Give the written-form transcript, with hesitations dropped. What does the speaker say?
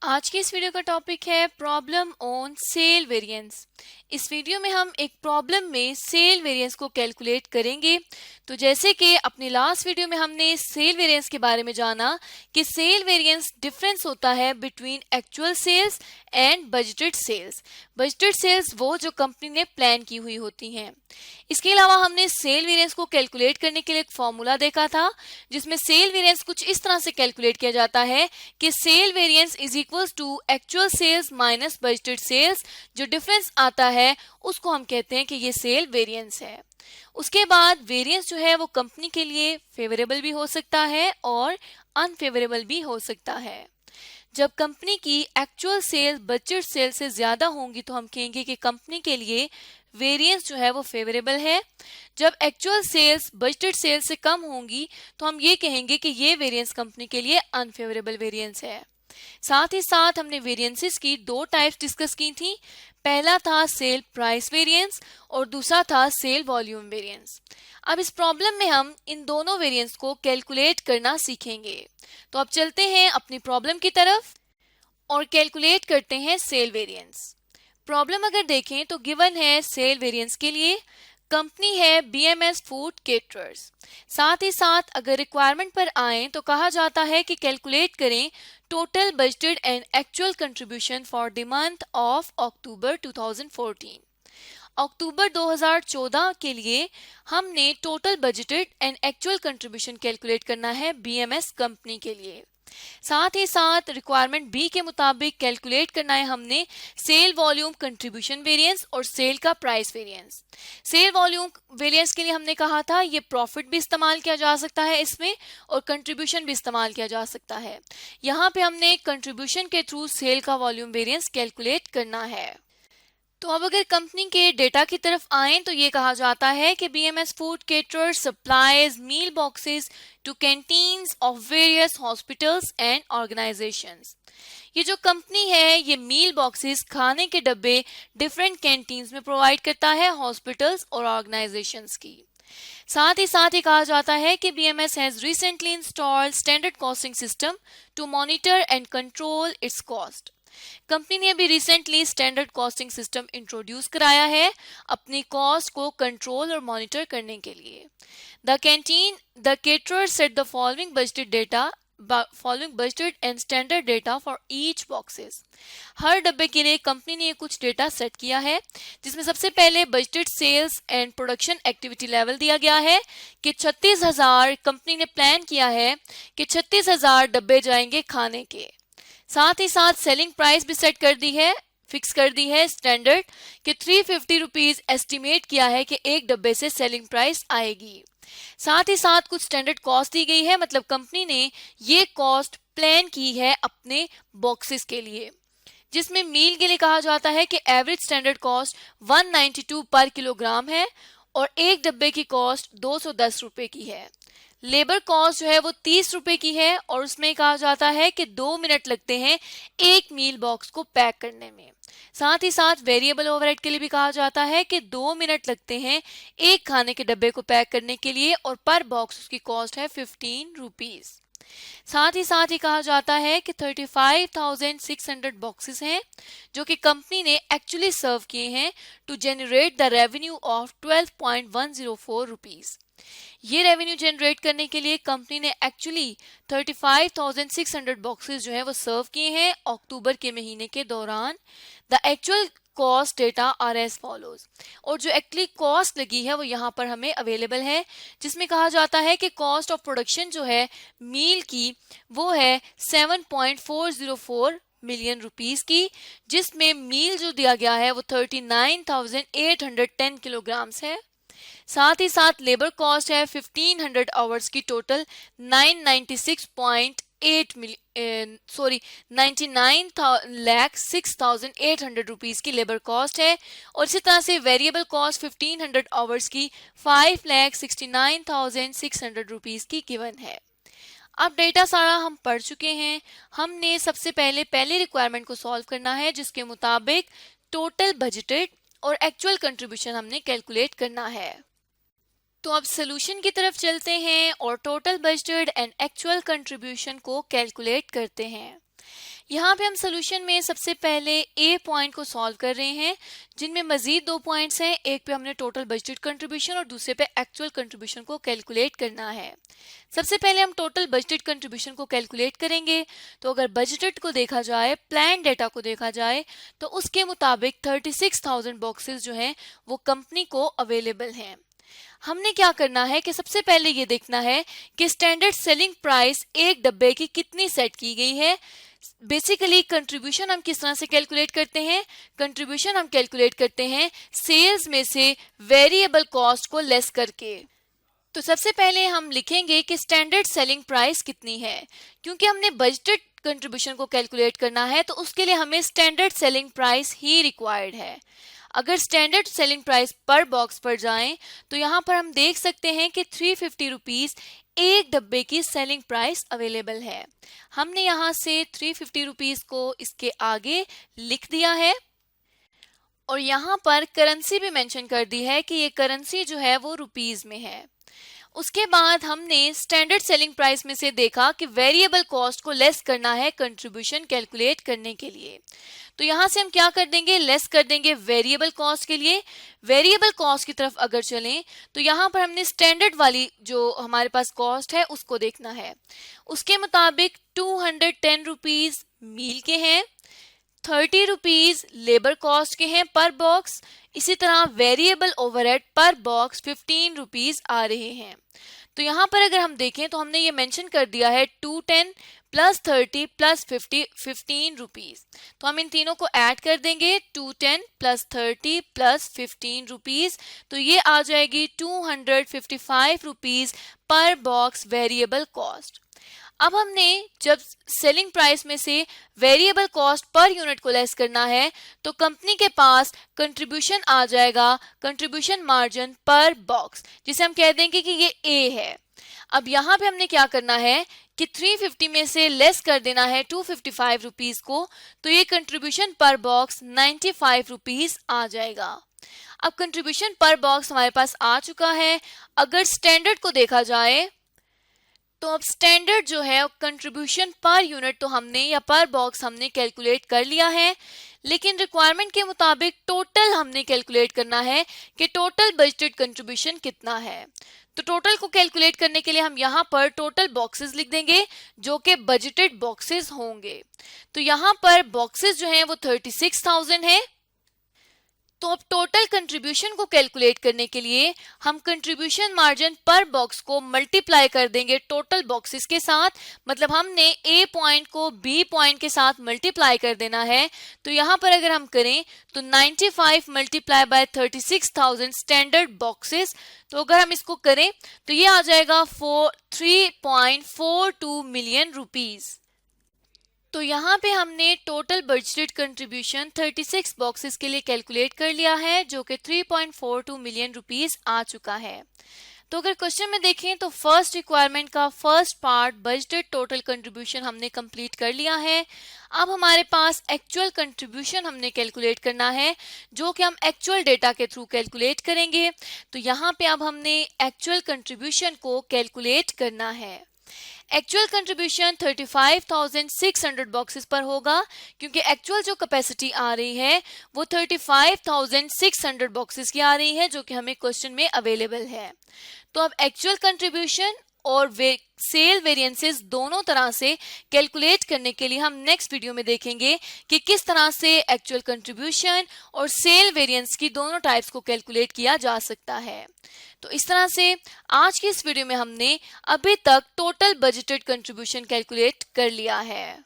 आज की इस वीडियो का टॉपिक है प्रॉब्लम ऑन सेल वेरिएंस। इस वीडियो में हम एक प्रॉब्लम में सेल वेरिएंस को कैलकुलेट करेंगे। तो जैसे कि अपनी लास्ट वीडियो में हमने सेल वेरिएंस के बारे में जाना कि सेल वेरिएंस डिफरेंस होता है between actual sales and budgeted sales. Budgeted sales वो जो कंपनी ने प्लान की हुई होती हैं। इसके अलावा हमने सेल वेरिएंस को कैलकुलेट करने के लिए एक फॉर्मूला देखा था जिसमें सेल वेरिएंस कुछ इस तरह से कैलकुलेट किया जाता है कि sale variance is equals to actual sales minus budgeted sales. जो डिफरेंस आता है उसको हम कहते हैं कि ये सेल वेरिएंस है। उसके बाद वेरिएंस जो है वो कंपनी के लिए फेवरेबल भी हो सकता है और अनफेवरेबल भी हो सकता है। जब कंपनी की एक्चुअल सेल्स बजटेड सेल से ज्यादा होंगी तो हम कहेंगे कि कंपनी के लिए वेरिएंस जो है वो फेवरेबल है। जब एक्चुअल सेल्स बजटेड सेल्स से कम होंगी तो हम ये कहेंगे कि ये वेरिएंस कंपनी के लिए अनफेवरेबल वेरिएंस है। साथ ही साथ हमने वेरिएंसेस की दो टाइप्स डिस्कस की थी। पहला था सेल प्राइस वेरिएंस और दूसरा था सेल वॉल्यूम वेरिएंस। अब इस प्रॉब्लम में हम इन दोनों वेरिएंस को कैलकुलेट करना सीखेंगे। तो अब चलते हैं अपनी प्रॉब्लम की तरफ और कैलकुलेट करते हैं सेल वेरिएंस। प्रॉब्लम अगर देखें तो गिवन है सेल वेरिएंस के लिए कंपनी है बीएमएस फूड केटरर्स। साथ ही साथ अगर रिक्वायरमेंट पर आए तो कहा जाता है कि कैलकुलेट करें total budgeted and actual contribution for the month of October 2014। अक्टूबर 2014 के लिए हमने total budgeted and actual contribution calculate करना है बीएमएस कंपनी के लिए। साथ ही साथ रिक्वायरमेंट बी के मुताबिक कैलकुलेट करना है हमने सेल वॉल्यूम कंट्रीब्यूशन वेरिएंस और सेल का price variance. Sale volume variance के लिए हमने कहा था ये प्रॉफिट भी इस्तेमाल किया जा सकता है इसमें और कंट्रीब्यूशन भी इस्तेमाल किया जा सकता है। यहाँ पे हमने कंट्रीब्यूशन के थ्रू सेल का वॉल्यूम वेरिएंस कैलकुलेट करना है। तो अब अगर कंपनी के डेटा की तरफ आएं तो ये कहा जाता है कि BMS food caterers supplies meal boxes to canteens of various hospitals and organisations. ये जो कंपनी है ये मील बॉक्सेस खाने के डब्बे डिफरेंट कैंटीन्स में प्रोवाइड करता है हॉस्पिटल्स और ऑर्गेनाइजेशंस की। साथ ही कहा जाता है कि BMS has recently installed standard costing system to monitor and control its cost. Company ने अभी recently standard costing system introduce कराया है अपनी कॉस्ट को कंट्रोल और मॉनिटर करने के लिए। The caterer set the following budgeted and standard data for each boxes. हर डब्बे के लिए कंपनी ने कुछ डेटा सेट किया है जिसमें सबसे पहले budgeted sales and production activity level दिया गया है कि 36,000 कंपनी ने प्लान किया है कि 36,000 डब्बे जाएंगे खाने के। साथ ही साथ सेलिंग प्राइस भी सेट कर दी है, फिक्स कर दी है स्टैंडर्ड कि 350 रुपीज एस्टिमेट किया है कि एक डब्बे से सेलिंग प्राइस आएगी। साथ ही साथ कुछ स्टैंडर्ड कॉस्ट दी गई है, मतलब कंपनी ने ये कॉस्ट प्लान की है अपने बॉक्सेस के लिए, जिसमें मील के लिए कहा जाता है कि एवरेज स्टैंडर्ड कॉस्ट 192 पर किलोग्राम है और एक डब्बे की कॉस्ट 210 रुपए की है। लेबर कॉस्ट जो है वो 30 रुपए की है और उसमें कहा जाता है कि 2 मिनट लगते हैं एक मील बॉक्स को पैक करने में। साथ ही साथ वेरिएबल ओवरहेड के लिए भी कहा जाता है कि 2 मिनट लगते हैं एक खाने के डब्बे को पैक करने के लिए और पर बॉक्स उसकी कॉस्ट है 15 रुपीज। साथ ही कहा जाता है कि 35,600 बॉक्सेस हैं जो कि कंपनी ने एक्चुअली सर्व किए हैं to generate the revenue of 12.104 rupees. ये रेवेन्यू जनरेट करने के लिए कंपनी ने एक्चुअली 35,600 बॉक्सेस जो है वो सर्व किए हैं अक्टूबर के महीने के दौरान। The actual cost data are as follows और जो एक्चुअली कॉस्ट लगी है वो यहाँ पर हमें अवेलेबल है, जिसमें कहा जाता है कि कॉस्ट ऑफ प्रोडक्शन जो है मील की वो है 7.404 मिलियन रुपीस की, जिसमें मील जो दिया गया है वो 39,810 किलोग्राम्स है। साथ ही साथ लेबर कॉस्ट है 1500 आवर्स की टोटल 99,6,800 रुपीस की लेबर कॉस्ट है और इसी तरह से वेरिएबल कॉस्ट 1500 आवर्स की 5,69,600 रुपीस की गिवन है। अब डेटा सारा हम पढ़ चुके हैं। हमने सबसे पहले रिक्वायरमेंट को सॉल्व करना है जिसके मुताबिक टोटल बजटेड और एक्चुअल कंट्रीब्यूशन हमने कैलकुलेट करना है। तो अब सोल्यूशन की तरफ चलते हैं और total budgeted and actual contribution को कैलकुलेट करते हैं। यहाँ पे हम सोल्यूशन में सबसे पहले ए पॉइंट को सॉल्व कर रहे हैं, जिनमें मजीद 2 पॉइंट्स हैं। एक पे हमने टोटल बजटेड कंट्रीब्यूशन और दूसरे पे एक्चुअल कंट्रीब्यूशन को कैलकुलेट करना है। सबसे पहले हम टोटल बजटेड कंट्रीब्यूशन को कैलकुलेट करेंगे। तो अगर बजटेड को देखा जाए, प्लान डेटा को देखा जाए, तो उसके मुताबिक 36,000 बॉक्सेस जो हैं वो कंपनी को अवेलेबल हैं। हमने क्या करना है कि सबसे पहले ये देखना है कि स्टैंडर्ड सेलिंग प्राइस एक डब्बे की कितनी सेट की गई है। बेसिकली कंट्रीब्यूशन हम किस तरह से कैलकुलेट करते हैं? कंट्रीब्यूशन हम कैलकुलेट करते हैं सेल्स में से वेरिएबल कॉस्ट को लेस करके। तो सबसे पहले हम लिखेंगे कि स्टैंडर्ड सेलिंग प्राइस कितनी है। क्योंकि हमने बजटेड कंट्रीब्यूशन को कैलकुलेट करना है तो उसके लिए हमें स्टैंडर्ड सेलिंग प्राइस ही रिक्वायर्ड है। अगर स्टैंडर्ड सेलिंग प्राइस पर बॉक्स पर जाएं तो यहाँ पर हम देख सकते हैं कि 350 रुपीज एक डब्बे की सेलिंग प्राइस अवेलेबल है। हमने यहाँ से 350 रुपीज को इसके आगे लिख दिया है और यहाँ पर करेंसी भी मेंशन कर दी है कि ये करेंसी जो है वो रुपीज में है। उसके बाद हमने स्टैंडर्ड सेलिंग प्राइस में से देखा कि वेरिएबल कॉस्ट को लेस करना है कंट्रीब्यूशन कैलकुलेट करने के लिए। तो यहाँ से हम क्या कर देंगे? लेस कर देंगे वेरिएबल कॉस्ट के लिए। वेरिएबल कॉस्ट की तरफ अगर चलें तो यहाँ पर हमने स्टैंडर्ड वाली जो हमारे पास कॉस्ट है उसको देखना है। उसके मुताबिक 210 रुपीज मील के हैं, 30 रुपीज लेबर कॉस्ट के हैं पर बॉक्स। इसी तरह वेरिएबल ओवरहेड पर बॉक्स 15 रुपीज आ रहे हैं। तो यहाँ पर अगर हम देखें तो हमने ये मेंशन कर दिया है 210 प्लस 30 प्लस 15 रुपीज। तो हम इन तीनों को ऐड कर देंगे, 210 प्लस 30 प्लस 15 रुपीज। तो ये आ जाएगी 255 rupees per box variable cost. अब हमने जब सेलिंग प्राइस में से वेरिएबल कॉस्ट पर यूनिट को लेस करना है तो कंपनी के पास कंट्रीब्यूशन आ जाएगा, कंट्रीब्यूशन मार्जिन पर बॉक्स, जिसे हम कह देंगे कि ये ए है। अब यहाँ पे हमने क्या करना है कि 350 में से लेस कर देना है 255 रुपीज को, तो ये कंट्रीब्यूशन पर बॉक्स 95 रुपीज आ जाएगा। अब कंट्रीब्यूशन पर बॉक्स हमारे पास आ चुका है। अगर स्टैंडर्ड को देखा जाए तो अब स्टैंडर्ड जो है कंट्रीब्यूशन पर यूनिट तो हमने या पर बॉक्स हमने कैलकुलेट कर लिया है, लेकिन रिक्वायरमेंट के मुताबिक टोटल हमने कैलकुलेट करना है कि टोटल बजटेड कंट्रीब्यूशन कितना है। तो टोटल को कैलकुलेट करने के लिए हम यहाँ पर टोटल बॉक्सेस लिख देंगे जो कि बजटेड बॉक्सेस होंगे। तो यहाँ पर बॉक्सेस जो हैं वो 36,000 है। तो अब टोटल कंट्रीब्यूशन को कैलकुलेट करने के लिए हम कंट्रीब्यूशन मार्जिन पर बॉक्स को मल्टीप्लाई कर देंगे टोटल बॉक्सेस के साथ। मतलब हमने ए पॉइंट को बी पॉइंट के साथ मल्टीप्लाई कर देना है। तो यहाँ पर अगर हम करें तो 95 मल्टीप्लाई बाय 36,000 स्टैंडर्ड बॉक्सेस, तो अगर हम इसको करें तो ये आ जाएगा 3.42 मिलियन रुपीज। तो यहाँ पे हमने टोटल बजटेड कंट्रीब्यूशन 36 बॉक्सेस के लिए कैलकुलेट कर लिया है, जो कि 3.42 मिलियन रुपीस आ चुका है। तो अगर क्वेश्चन में देखें तो फर्स्ट रिक्वायरमेंट का first part budgeted total contribution हमने कंप्लीट कर लिया है। अब हमारे पास एक्चुअल कंट्रीब्यूशन हमने कैलकुलेट करना है, जो कि हम एक्चुअल डेटा के थ्रू कैलकुलेट करेंगे। तो यहाँ पे अब हमने एक्चुअल कंट्रीब्यूशन को कैलकुलेट करना है। एक्चुअल कंट्रीब्यूशन 35,600 बॉक्सेस पर होगा, क्योंकि एक्चुअल जो कैपेसिटी आ रही है वो 35,600 बॉक्सेस की आ रही है, जो कि हमें क्वेश्चन में अवेलेबल है। तो अब एक्चुअल कंट्रीब्यूशन और सेल वेरिएंसेस दोनों तरह से कैलकुलेट करने के लिए हम नेक्स्ट वीडियो में देखेंगे कि किस तरह से एक्चुअल कंट्रीब्यूशन और सेल वेरिएंस की दोनों टाइप्स को कैलकुलेट किया जा सकता है। तो इस तरह से आज की इस वीडियो में हमने अभी तक टोटल बजटेड कंट्रीब्यूशन कैलकुलेट कर लिया है।